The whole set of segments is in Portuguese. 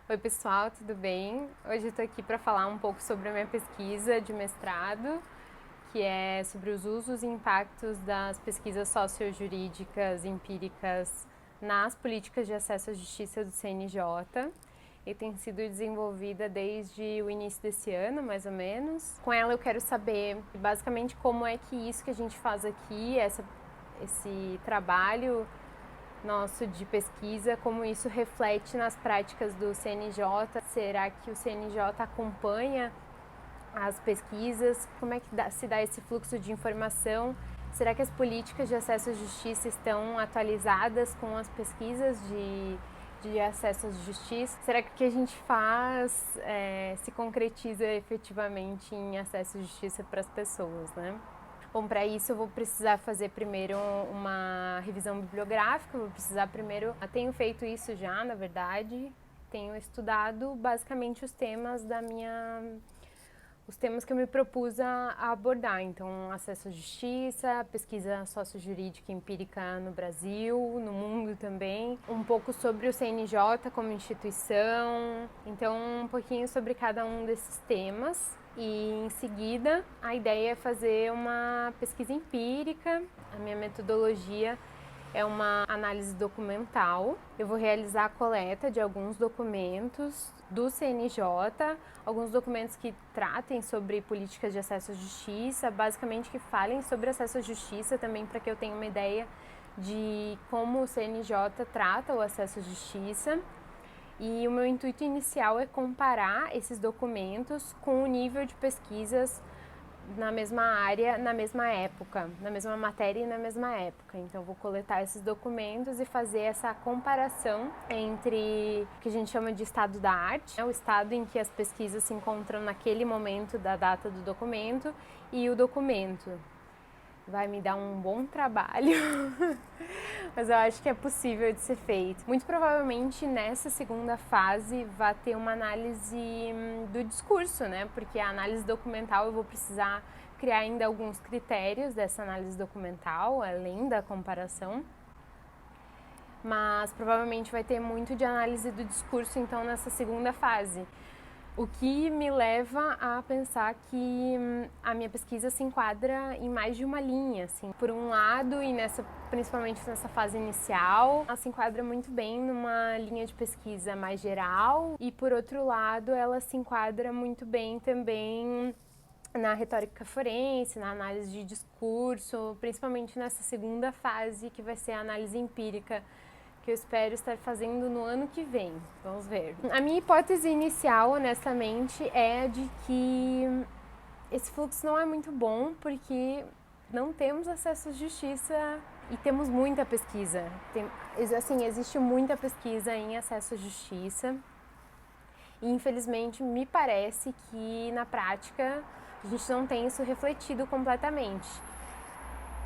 Oi pessoal, tudo bem? Hoje eu estou aqui para falar um pouco sobre a minha pesquisa de mestrado, que é sobre os usos e impactos das pesquisas sociojurídicas empíricas nas políticas de acesso à justiça do CNJ. E tem sido desenvolvida desde o início desse ano, mais ou menos. Com ela eu quero saber basicamente como é que isso que a gente faz aqui, esse trabalho nosso de pesquisa, como isso reflete nas práticas do CNJ. Será que o CNJ acompanha as pesquisas? Como é que se dá esse fluxo de informação? Será que as políticas de acesso à justiça estão atualizadas com as pesquisas de acesso à justiça? Será que o que a gente faz se concretiza efetivamente em acesso à justiça para as pessoas, né? Bom, para isso eu vou precisar fazer primeiro uma revisão bibliográfica, vou precisar primeiro... Eu tenho feito isso já, na verdade, tenho estudado basicamente os temas que eu me propus a abordar. Então, acesso à justiça, pesquisa sociojurídica e empírica no Brasil, no mundo também, um pouco sobre o CNJ como instituição, então um pouquinho sobre cada um desses temas. E em seguida, a ideia é fazer uma pesquisa empírica. A minha metodologia é uma análise documental. Eu vou realizar a coleta de alguns documentos do CNJ, alguns documentos que tratem sobre políticas de acesso à justiça, basicamente que falem sobre acesso à justiça também, para que eu tenha uma ideia de como o CNJ trata o acesso à justiça. E o meu intuito inicial é comparar esses documentos com o nível de pesquisas na mesma área, na mesma época, na mesma matéria e na mesma época. Então, vou coletar esses documentos e fazer essa comparação entre o que a gente chama de estado da arte, o estado em que as pesquisas se encontram naquele momento da data do documento, e o documento. Vai me dar um bom trabalho, mas eu acho que é possível de ser feito. Muito provavelmente nessa segunda fase vai ter uma análise do discurso, né? Porque a análise documental eu vou precisar criar ainda alguns critérios dessa análise documental, além da comparação. Mas provavelmente vai ter muito de análise do discurso, então, nessa segunda fase. O que me leva a pensar que a minha pesquisa se enquadra em mais de uma linha, assim. Por um lado, e principalmente nessa fase inicial, ela se enquadra muito bem numa linha de pesquisa mais geral, e por outro lado, ela se enquadra muito bem também na retórica forense, na análise de discurso, principalmente nessa segunda fase, que vai ser a análise empírica, que eu espero estar fazendo no ano que vem. Vamos ver. A minha hipótese inicial, honestamente, é de que esse fluxo não é muito bom, porque não temos acesso à justiça e temos muita pesquisa. Existe muita pesquisa em acesso à justiça e, infelizmente, me parece que, na prática, a gente não tem isso refletido completamente.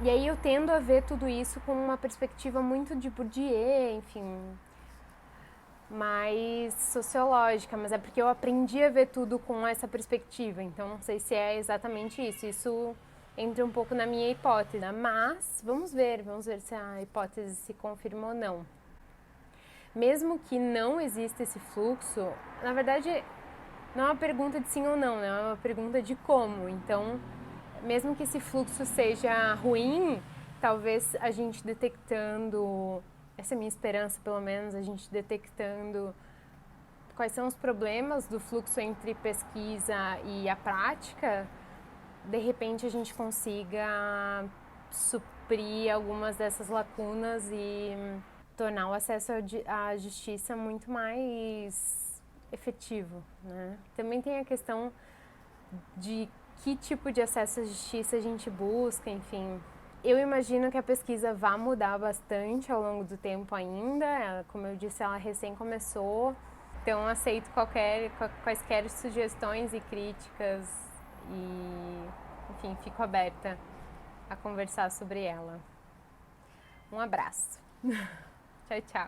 E aí eu tendo a ver tudo isso com uma perspectiva muito de Bourdieu, enfim, mais sociológica, mas é porque eu aprendi a ver tudo com essa perspectiva, então não sei se é exatamente isso. Isso entra um pouco na minha hipótese, mas vamos ver se a hipótese se confirma ou não. Mesmo que não exista esse fluxo, na verdade não é uma pergunta de sim ou não, né? É uma pergunta de como. Então, mesmo que esse fluxo seja ruim, talvez a gente detectando, essa é a minha esperança pelo menos, a gente detectando quais são os problemas do fluxo entre pesquisa e a prática, de repente a gente consiga suprir algumas dessas lacunas e tornar o acesso à justiça muito mais efetivo, né? Também tem a questão de que tipo de acesso à justiça a gente busca, enfim. Eu imagino que a pesquisa vai mudar bastante ao longo do tempo ainda. Como eu disse, ela recém começou, então aceito quaisquer sugestões e críticas e, enfim, fico aberta a conversar sobre ela. Um abraço. Tchau, tchau.